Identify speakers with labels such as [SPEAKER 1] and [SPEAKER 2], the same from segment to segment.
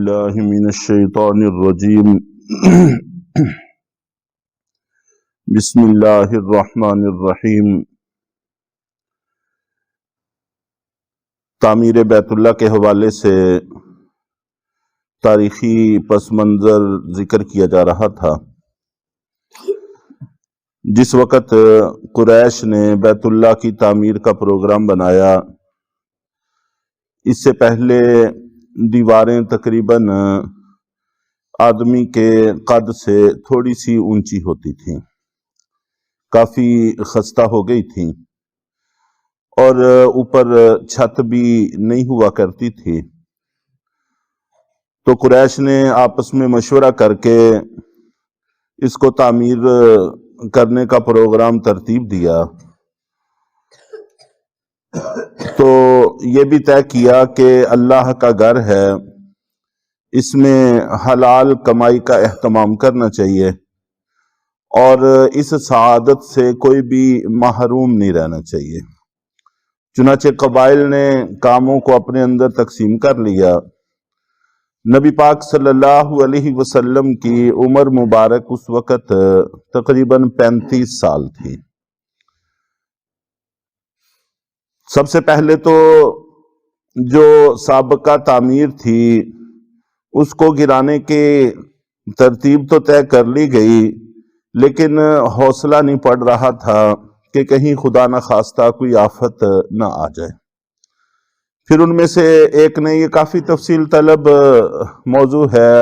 [SPEAKER 1] باللہ من الشیطان الرجیم بسم اللہ الرحمن الرحیم۔ تعمیر بیت اللہ کے حوالے سے تاریخی پس منظر ذکر کیا جا رہا تھا۔ جس وقت قریش نے بیت اللہ کی تعمیر کا پروگرام بنایا، اس سے پہلے دیواریں تقریباً آدمی کے قد سے تھوڑی سی اونچی ہوتی تھیں، کافی خستہ ہو گئی تھیں، اور اوپر چھت بھی نہیں ہوا کرتی تھی۔ تو قریش نے آپس میں مشورہ کر کے اس کو تعمیر کرنے کا پروگرام ترتیب دیا۔ تو یہ بھی طے کیا کہ اللہ کا گھر ہے، اس میں حلال کمائی کا اہتمام کرنا چاہیے، اور اس سعادت سے کوئی بھی محروم نہیں رہنا چاہیے۔ چنانچہ قبائل نے کاموں کو اپنے اندر تقسیم کر لیا۔ نبی پاک صلی اللہ علیہ وسلم کی عمر مبارک اس وقت تقریباً 35 سال تھی۔ سب سے پہلے تو جو سابقہ تعمیر تھی اس کو گرانے کی ترتیب تو طے کر لی گئی، لیکن حوصلہ نہیں پڑ رہا تھا کہ کہیں خدا نہ خواستہ کوئی آفت نہ آ جائے۔ پھر ان میں سے ایک نے، یہ کافی تفصیل طلب موضوع ہے،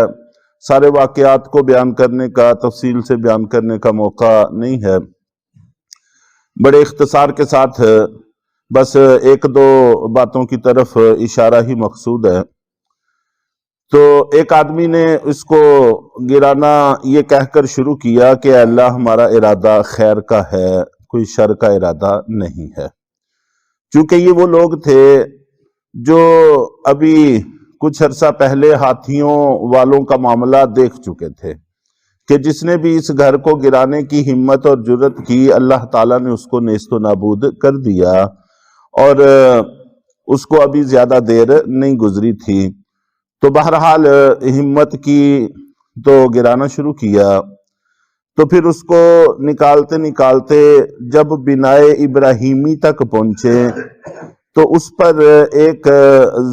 [SPEAKER 1] سارے واقعات کو بیان کرنے کا، تفصیل سے بیان کرنے کا موقع نہیں ہے، بڑے اختصار کے ساتھ بس ایک دو باتوں کی طرف اشارہ ہی مقصود ہے۔ تو ایک آدمی نے اس کو گرانا یہ کہہ کر شروع کیا کہ اللہ ہمارا ارادہ خیر کا ہے، کوئی شر کا ارادہ نہیں ہے۔ چونکہ یہ وہ لوگ تھے جو ابھی کچھ عرصہ پہلے ہاتھیوں والوں کا معاملہ دیکھ چکے تھے کہ جس نے بھی اس گھر کو گرانے کی ہمت اور جرت کی، اللہ تعالیٰ نے اس کو نیست و نابود کر دیا، اور اس کو ابھی زیادہ دیر نہیں گزری تھی۔ تو بہرحال ہمت کی تو گرانا شروع کیا۔ تو پھر اس کو نکالتے نکالتے جب بنائے ابراہیمی تک پہنچے تو اس پر ایک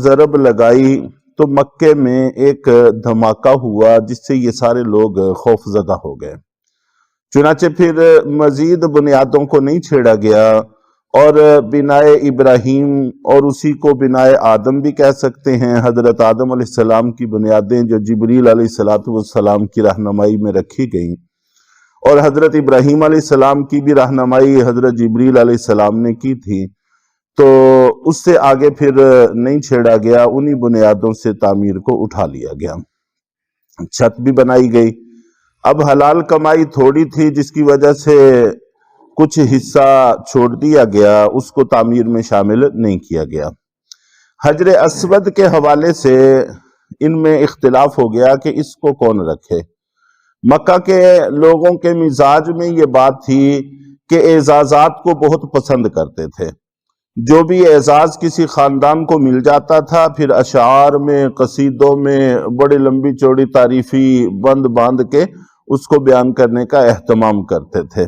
[SPEAKER 1] ضرب لگائی، تو مکے میں ایک دھماکہ ہوا جس سے یہ سارے لوگ خوف زدہ ہو گئے۔ چنانچہ پھر مزید بنیادوں کو نہیں چھیڑا گیا، اور بنائے ابراہیم، اور اسی کو بنائے آدم بھی کہہ سکتے ہیں، حضرت آدم علیہ السلام کی بنیادیں جو جبریل علیہ السلام کی رہنمائی میں رکھی گئیں، اور حضرت ابراہیم علیہ السلام کی بھی رہنمائی حضرت جبریل علیہ السلام نے کی تھی، تو اس سے آگے پھر نہیں چھیڑا گیا، انہی بنیادوں سے تعمیر کو اٹھا لیا گیا۔ چھت بھی بنائی گئی۔ اب حلال کمائی تھوڑی تھی جس کی وجہ سے کچھ حصہ چھوڑ دیا گیا، اس کو تعمیر میں شامل نہیں کیا گیا۔ حجر اسود کے حوالے سے ان میں اختلاف ہو گیا کہ اس کو کون رکھے۔ مکہ کے لوگوں کے مزاج میں یہ بات تھی کہ اعزازات کو بہت پسند کرتے تھے۔ جو بھی اعزاز کسی خاندان کو مل جاتا تھا، پھر اشعار میں، قصیدوں میں بڑی لمبی چوڑی تعریفی بند باندھ کے اس کو بیان کرنے کا اہتمام کرتے تھے۔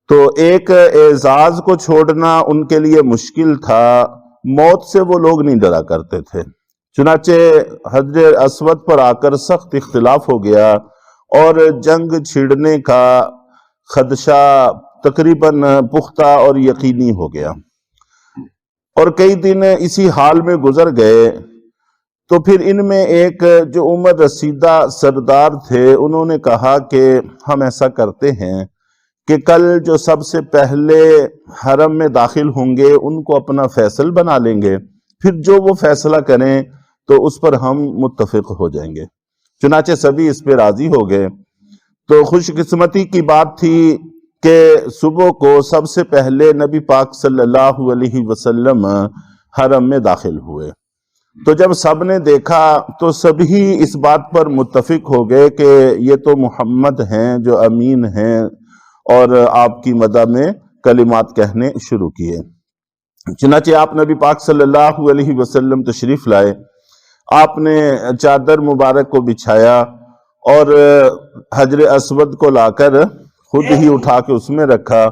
[SPEAKER 1] تو ایک اعزاز کو چھوڑنا ان کے لیے مشکل تھا، موت سے وہ لوگ نہیں ڈرا کرتے تھے۔ چنانچہ حجر اسود پر آ کر سخت اختلاف ہو گیا، اور جنگ چھڑنے کا خدشہ تقریباً پختہ اور یقینی ہو گیا، اور کئی دن اسی حال میں گزر گئے۔ تو پھر ان میں ایک جو عمر رسیدہ سردار تھے، انہوں نے کہا کہ ہم ایسا کرتے ہیں کہ کل جو سب سے پہلے حرم میں داخل ہوں گے ان کو اپنا فیصل بنا لیں گے، پھر جو وہ فیصلہ کریں تو اس پر ہم متفق ہو جائیں گے۔ چنانچہ سبھی اس پہ راضی ہو گئے۔ تو خوش قسمتی کی بات تھی کہ صبح کو سب سے پہلے نبی پاک صلی اللہ علیہ وسلم حرم میں داخل ہوئے۔ تو جب سب نے دیکھا تو سبھی اس بات پر متفق ہو گئے کہ یہ تو محمد ہیں جو امین ہیں، اور آپ کی مدح میں کلمات کہنے شروع کیے۔ چنانچہ آپ نبی پاک صلی اللہ علیہ وسلم تشریف لائے۔ آپ نے چادر مبارک کو بچھایا اور حجر اسود کو لا کر خود ہی اٹھا کے اس میں رکھا،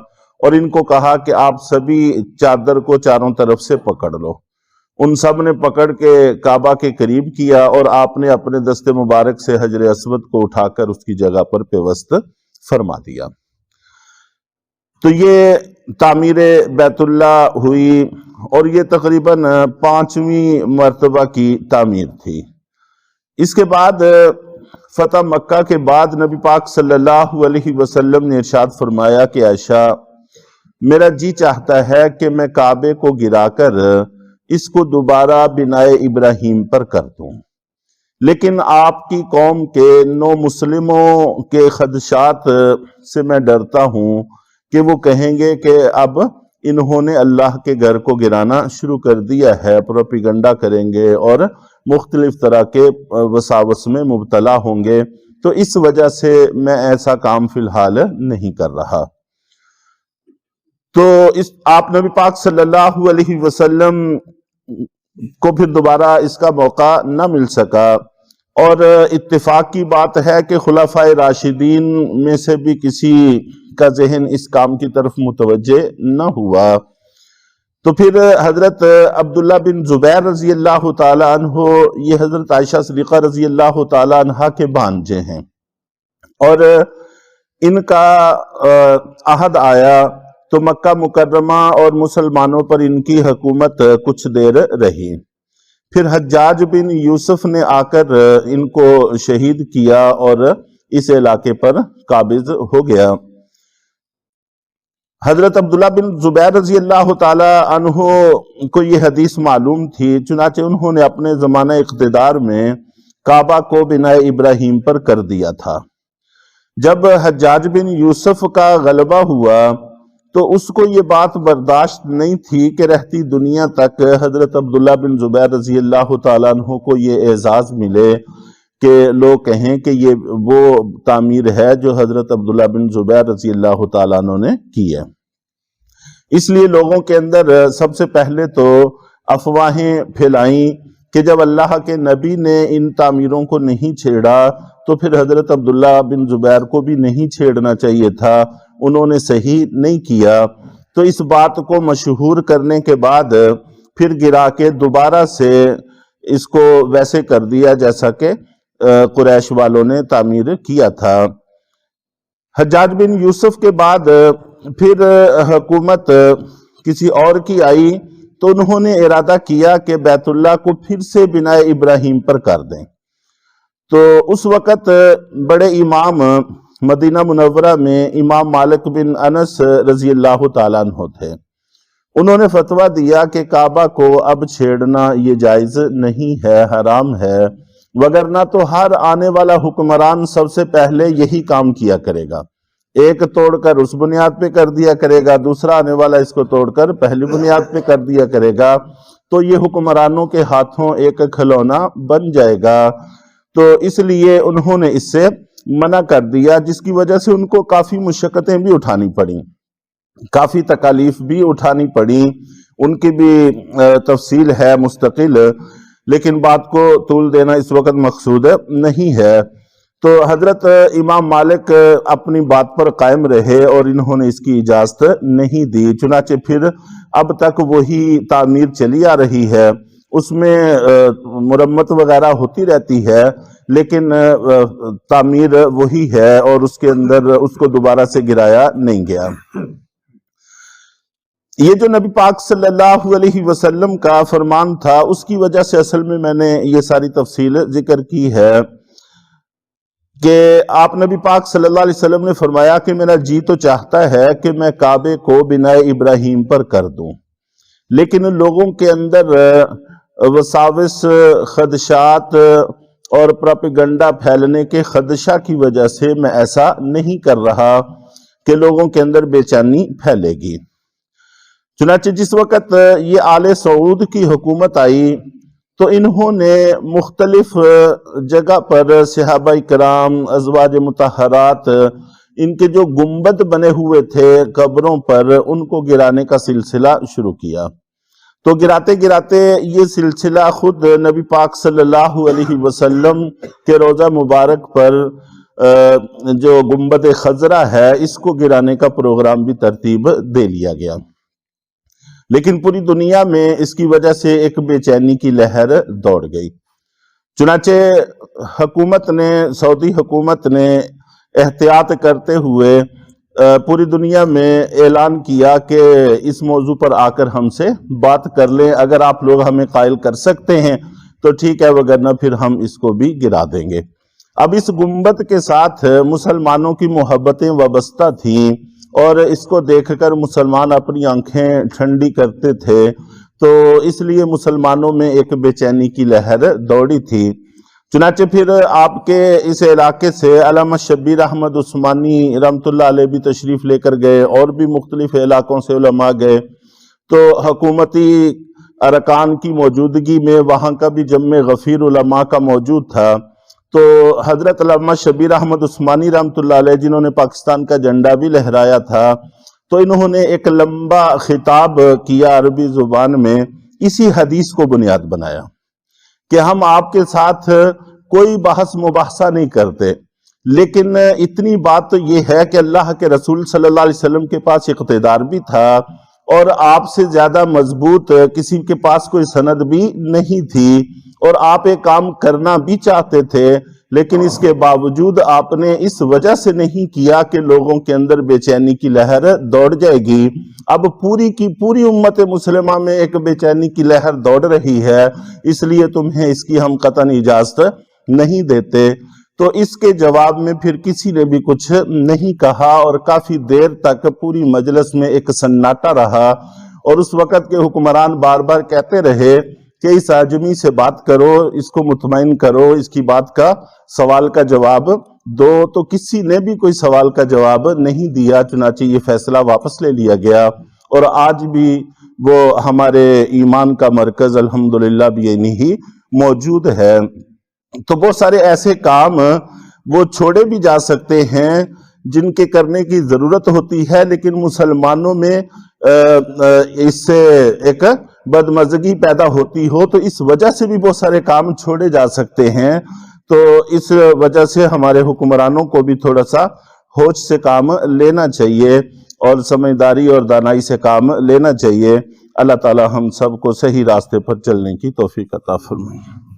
[SPEAKER 1] اور ان کو کہا کہ آپ سبھی چادر کو چاروں طرف سے پکڑ لو۔ ان سب نے پکڑ کے کعبہ کے قریب کیا، اور آپ نے اپنے دست مبارک سے حجر اسود کو اٹھا کر اس کی جگہ پر پیوست فرما دیا۔ تو یہ تعمیر بیت اللہ ہوئی، اور یہ تقریباً 5ویں مرتبہ کی تعمیر تھی۔ اس کے بعد فتح مکہ کے بعد نبی پاک صلی اللہ علیہ وسلم نے ارشاد فرمایا کہ عائشہ، میرا جی چاہتا ہے کہ میں کعبے کو گرا کر اس کو دوبارہ بنائے ابراہیم پر کر دوں، لیکن آپ کی قوم کے نو مسلموں کے خدشات سے میں ڈرتا ہوں کہ وہ کہیں گے کہ اب انہوں نے اللہ کے گھر کو گرانا شروع کر دیا ہے، پروپیگنڈا کریں گے اور مختلف طرح کے وساوس میں مبتلا ہوں گے، تو اس وجہ سے میں ایسا کام فی الحال نہیں کر رہا۔ تو آپ نبی پاک صلی اللہ علیہ وسلم کو پھر دوبارہ اس کا موقع نہ مل سکا، اور اتفاق کی بات ہے کہ خلفائے راشدین میں سے بھی کسی کا ذہن اس کام کی طرف متوجہ نہ ہوا۔ تو پھر حضرت عبداللہ بن زبیر رضی اللہ تعالی عنہ، یہ حضرت عائشہ صدیقہ رضی اللہ تعالی عنہ کے بھانجے ہیں، اور ان کا عہد آیا تو مکہ مکرمہ اور مسلمانوں پر ان کی حکومت کچھ دیر رہی۔ پھر حجاج بن یوسف نے آ کر ان کو شہید کیا اور اس علاقے پر قابض ہو گیا۔ حضرت عبداللہ بن زبیر رضی اللہ تعالی عنہ کو یہ حدیث معلوم تھی، چنانچہ انہوں نے اپنے زمانہ اقتدار میں کعبہ کو بنائے ابراہیم پر کر دیا تھا۔ جب حجاج بن یوسف کا غلبہ ہوا تو اس کو یہ بات برداشت نہیں تھی کہ رہتی دنیا تک حضرت عبداللہ بن زبیر رضی اللہ تعالیٰ عنہ کو یہ اعزاز ملے کہ لوگ کہیں کہ یہ وہ تعمیر ہے جو حضرت عبداللہ بن زبیر رضی اللہ تعالیٰ عنہ نے کی ہے۔ اس لیے لوگوں کے اندر سب سے پہلے تو افواہیں پھیلائیں کہ جب اللہ کے نبی نے ان تعمیروں کو نہیں چھیڑا تو پھر حضرت عبداللہ بن زبیر کو بھی نہیں چھیڑنا چاہیے تھا، انہوں نے صحیح نہیں کیا۔ تو اس بات کو مشہور کرنے کے بعد پھر گرا کے دوبارہ سے اس کو ویسے کر دیا جیسا کہ قریش والوں نے تعمیر کیا تھا۔ حجاج بن یوسف کے بعد پھر حکومت کسی اور کی آئی تو انہوں نے ارادہ کیا کہ بیت اللہ کو پھر سے بنائے ابراہیم پر کر دیں۔ تو اس وقت بڑے امام مدینہ منورہ میں امام مالک بن انس رضی اللہ تعالیٰ عنہ تھے، انہوں نے فتویٰ دیا کہ کعبہ کو اب چھیڑنا یہ جائز نہیں ہے، حرام ہے، وگرنہ تو ہر آنے والا حکمران سب سے پہلے یہی کام کیا کرے گا، ایک توڑ کر اس بنیاد پہ کر دیا کرے گا، دوسرا آنے والا اس کو توڑ کر پہلی بنیاد پہ کر دیا کرے گا، تو یہ حکمرانوں کے ہاتھوں ایک کھلونا بن جائے گا۔ تو اس لیے انہوں نے اس سے منع کر دیا، جس کی وجہ سے ان کو کافی مشقتیں بھی اٹھانی پڑیں، کافی تکالیف بھی اٹھانی پڑیں، ان کی بھی تفصیل ہے مستقل، لیکن بات کو طول دینا اس وقت مقصود نہیں ہے۔ تو حضرت امام مالک اپنی بات پر قائم رہے اور انہوں نے اس کی اجازت نہیں دی، چنانچہ پھر اب تک وہی تعمیر چلی آ رہی ہے، اس میں مرمت وغیرہ ہوتی رہتی ہے، لیکن تعمیر وہی ہے اور اس کے اندر اس کو دوبارہ سے گرایا نہیں گیا۔ یہ جو نبی پاک صلی اللہ علیہ وسلم کا فرمان تھا، اس کی وجہ سے اصل میں نے یہ ساری تفصیل ذکر کی ہے کہ آپ نبی پاک صلی اللہ علیہ وسلم نے فرمایا کہ میرا جی تو چاہتا ہے کہ میں کعبے کو بنائے ابراہیم پر کر دوں، لیکن لوگوں کے اندر وساوس، خدشات اور پروپیگنڈا پھیلنے کے خدشہ کی وجہ سے میں ایسا نہیں کر رہا کہ لوگوں کے اندر بے چینی پھیلے گی۔ چنانچہ جس وقت یہ آل سعود کی حکومت آئی تو انہوں نے مختلف جگہ پر صحابہ کرام، ازواج مطہرات، ان کے جو گنبد بنے ہوئے تھے قبروں پر، ان کو گرانے کا سلسلہ شروع کیا۔ تو گراتے گراتے یہ سلسلہ خود نبی پاک صلی اللہ علیہ وسلم کے روضہ مبارک پر جو گنبد خضرا ہے اس کو گرانے کا پروگرام بھی ترتیب دے لیا گیا، لیکن پوری دنیا میں اس کی وجہ سے ایک بے چینی کی لہر دوڑ گئی۔ چنانچہ سعودی حکومت نے احتیاط کرتے ہوئے پوری دنیا میں اعلان کیا کہ اس موضوع پر آ کر ہم سے بات کر لیں، اگر آپ لوگ ہمیں قائل کر سکتے ہیں تو ٹھیک ہے، وگرنہ پھر ہم اس کو بھی گرا دیں گے۔ اب اس گنبد کے ساتھ مسلمانوں کی محبتیں وابستہ تھیں اور اس کو دیکھ کر مسلمان اپنی آنکھیں ٹھنڈی کرتے تھے، تو اس لیے مسلمانوں میں ایک بے چینی کی لہر دوڑی تھی۔ چنانچہ پھر آپ کے اس علاقے سے علامہ شبیر احمد عثمانی رحمۃ اللہ علیہ بھی تشریف لے کر گئے، اور بھی مختلف علاقوں سے علماء گئے، تو حکومتی ارکان کی موجودگی میں وہاں کا بھی جمع غفیر علماء کا موجود تھا۔ تو حضرت علامہ شبیر احمد عثمانی رحمۃ اللہ علیہ، جنہوں نے پاکستان کا جھنڈا بھی لہرایا تھا، تو انہوں نے ایک لمبا خطاب کیا عربی زبان میں، اسی حدیث کو بنیاد بنایا کہ ہم آپ کے ساتھ کوئی بحث مباحثہ نہیں کرتے، لیکن اتنی بات تو یہ ہے کہ اللہ کے رسول صلی اللہ علیہ وسلم کے پاس اقتدار بھی تھا، اور آپ سے زیادہ مضبوط کسی کے پاس کوئی سند بھی نہیں تھی، اور آپ ایک کام کرنا بھی چاہتے تھے، لیکن اس کے باوجود آپ نے اس وجہ سے نہیں کیا کہ لوگوں کے اندر بے چینی کی لہر دوڑ جائے گی۔ اب پوری کی پوری امت مسلمہ میں ایک بے چینی کی لہر دوڑ رہی ہے، اس لیے تمہیں اس کی ہم قطعاً اجازت نہیں دیتے۔ تو اس کے جواب میں پھر کسی نے بھی کچھ نہیں کہا، اور کافی دیر تک پوری مجلس میں ایک سناٹا رہا، اور اس وقت کے حکمران بار بار کہتے رہے کہ اس آدمی سے بات کرو، اس کو مطمئن کرو، اس کی بات کا سوال کا جواب دو، تو کسی نے بھی کوئی سوال کا جواب نہیں دیا۔ چنانچہ یہ فیصلہ واپس لے لیا گیا، اور آج بھی وہ ہمارے ایمان کا مرکز الحمدللہ بھی یعنی ہی موجود ہے۔ تو بہت سارے ایسے کام وہ چھوڑے بھی جا سکتے ہیں جن کے کرنے کی ضرورت ہوتی ہے، لیکن مسلمانوں میں اس سے ایک بدمزگی پیدا ہوتی ہو، تو اس وجہ سے بھی بہت سارے کام چھوڑے جا سکتے ہیں۔ تو اس وجہ سے ہمارے حکمرانوں کو بھی تھوڑا سا ہوش سے کام لینا چاہیے، اور سمجھداری اور دانائی سے کام لینا چاہیے۔ اللہ تعالی ہم سب کو صحیح راستے پر چلنے کی توفیق عطا فرمائے۔